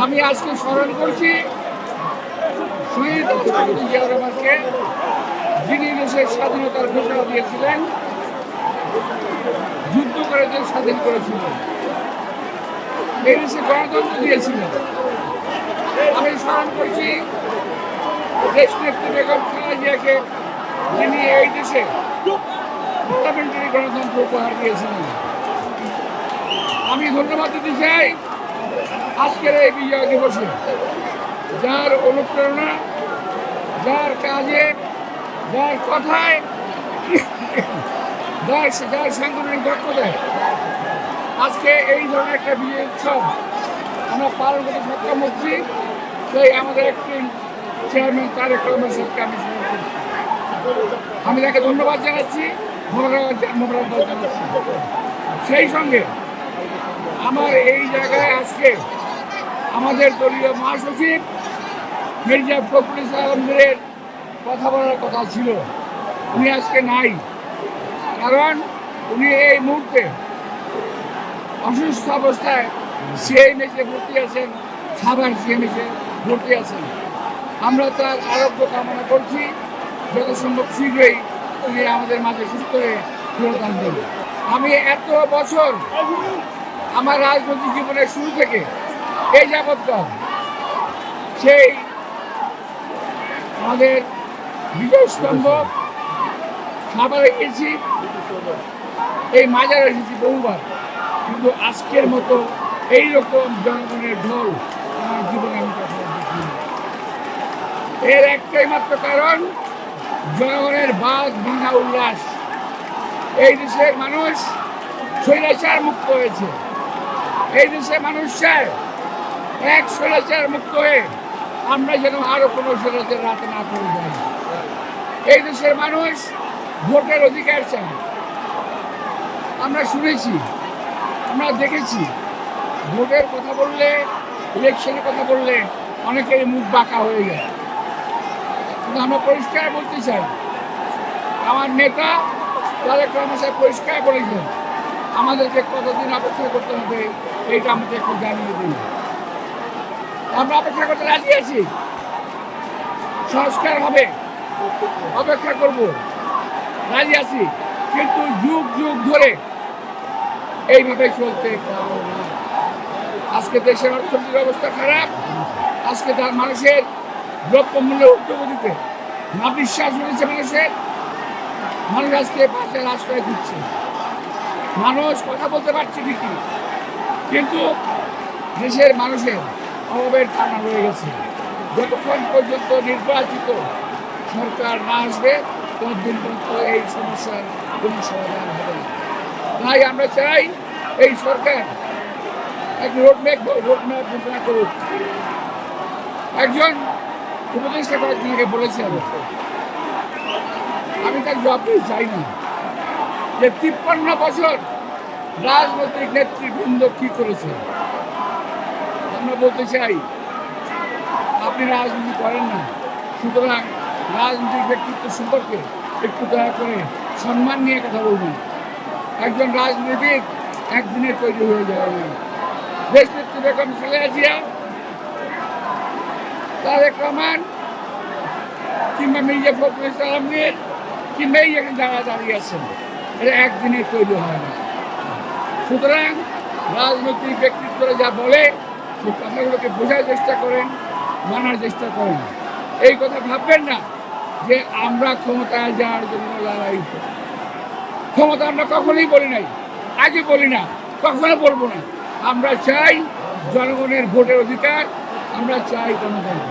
আমি আজকে স্মরণ করছি শহীদ রাষ্ট্রপতি জিয়া রহমানকে, যিনি দেশের স্বাধীনতার ঘোষণা দিয়েছিলেন, যুদ্ধ করে দেশ স্বাধীন করেছিলেন, এই দেশে গণতন্ত্র দিয়েছিলেন। আমি স্মরণ করছি দেশনেত্রী বেগম খালেদা জিয়াকে, যিনি এই দেশে পার্লামেন্টারি গণতন্ত্র উপহার দিয়েছিলেন। আমি ধন্যবাদ দিতে চাই আজকের এই বিজয় দিবসে, যার অনুপ্রেরণা, যার কাজে, যার কথায়, যার সাংগঠনিক দক্ষতায় আজকে এই ধরনের একটা বিজয় উৎসব আমরা পালন করতে সক্ষম হচ্ছি, সেই আমাদের একটি চেয়ারম্যান তারেক রহমান সাহেবকে আমি স্মরণ করছি। আমি তাকে ধন্যবাদ জানাচ্ছি, মোবারকবাদ জানাচ্ছি। সেই সঙ্গে আমার এই জায়গায় আজকে আমাদের দলীয় মহাসচিব মির্জা ফখরুল ইসলাম আলমগীরের কথা বলার কথা ছিল, উনি আজকে নাই। কারণ উনি এই মুহূর্তে অসুস্থ অবস্থায় সিএমএইচে ভর্তি আছেন, সাভার সিএমএইচে ভর্তি আছেন। আমরা তার আরোগ্য কামনা করছি, যত সম্ভব শীঘ্রই উনি আমাদের মাঝে সুস্থ হয়ে ফেরত আনবেন। আমি এত বছর আমার রাজনৈতিক জীবনের শুরু থেকে এই যাবৎকাল সেই আমাদের বিজয় স্তম্ভ সাভারে গেছি, এই মাজারে এসেছি বহুবার, কিন্তু আজকের মতো এইরকম জনগণের ঢল আমার জীবনে আমি কখনো দেখিনি। এর একটাই মাত্র কারণ, জনগণের বাদ ভাঙা উল্লাস। এই দেশের মানুষ স্বৈরাচার মুক্ত হয়েছে। এই দেশের মানুষ চায় এক স্বৈরাচার মুক্ত হয়ে আমরা যেন আরো কোনো স্বৈরাচার রাতে না করে যাই। এই দেশের মানুষ ভোটের অধিকার চায়। আমরা শুনেছি, আমরা দেখেছি, ভোটের কথা বললে, ইলেকশনের কথা বললে অনেকের মুখ বাঁকা হয়ে যায়। কিন্তু আমরা পরিষ্কার বলতে চাই, আমার নেতা তারেক রহমান সাহেব পরিষ্কার বলেছেন, আমাদেরকে কতদিন অপেক্ষা করতে হবে এইটা আমাদের একটু জানিয়ে দিন। আমরা অপেক্ষা করতে রাজি আছি, সংস্কার হবে, অপেক্ষা করব, রাজি আছি, কিন্তু যুগ যুগ ধরে এইভাবে চলতে পারবো না। আজকে দেশের অর্থনৈতিক অবস্থা খারাপ, আজকে তার মানুষের দ্রব্যমূল্যের ঊর্ধ্বগতিতে না বিশ্বাস হয়েছে মানুষের। মানুষ আজকে পাশে রাস্তায় ঘুরছে, মানুষ কথা বলতে পারছে ঠিকই, কিন্তু দেশের মানুষের অভাবের টানা রয়ে গেছে। যতক্ষণ পর্যন্ত নির্বাচিত সরকার না আসবে ততদিন পর্যন্ত এই সমস্যার কোনো সমাধান হবে না। তাই আমরা চাই এই সরকার এক রোডম্যাপ ঘোষণা করুক। একজন উপদেষ্টা কয়েকদিন আগে বলেছেন, আমি তার জবাব চাই না, যে 53 বছর রাজনৈতিক নেতৃবৃন্দ কি করেছে। আমরা বলতে চাই, আপনি রাজনীতি করেন না, সুতরাং রাজনৈতিক ব্যক্তিত্ব সম্পর্কে একটু দয়া করে সম্মান নিয়ে কথা বলবেন। একজন রাজনীতিবিদ একদিনে তৈরি হয়ে যায় না। দেশনেত্রী বেগম খালেদা জিয়া, তারেক রহমান কিংবা মির্জা ফখরুল ইসলাম আলমগীর কিংবা এই এখানে যারা দাঁড়িয়ে আছেন, এটা একদিনে তৈরি হয় না। সুতরাং রাজনৈতিক ব্যক্তিত্বরা যা বলে সেই কথাগুলোকে বোঝার চেষ্টা করেন, মানার চেষ্টা করেন। এই কথা ভাববেন না যে আমরা ক্ষমতায় যাওয়ার জন্য লড়াই করি। ক্ষমতা আমরা কখনোই বলি নাই, আগে বলি না, কখনো বলবো না। আমরা চাই জনগণের ভোটের অধিকার, আমরা চাই গণতন্ত্র।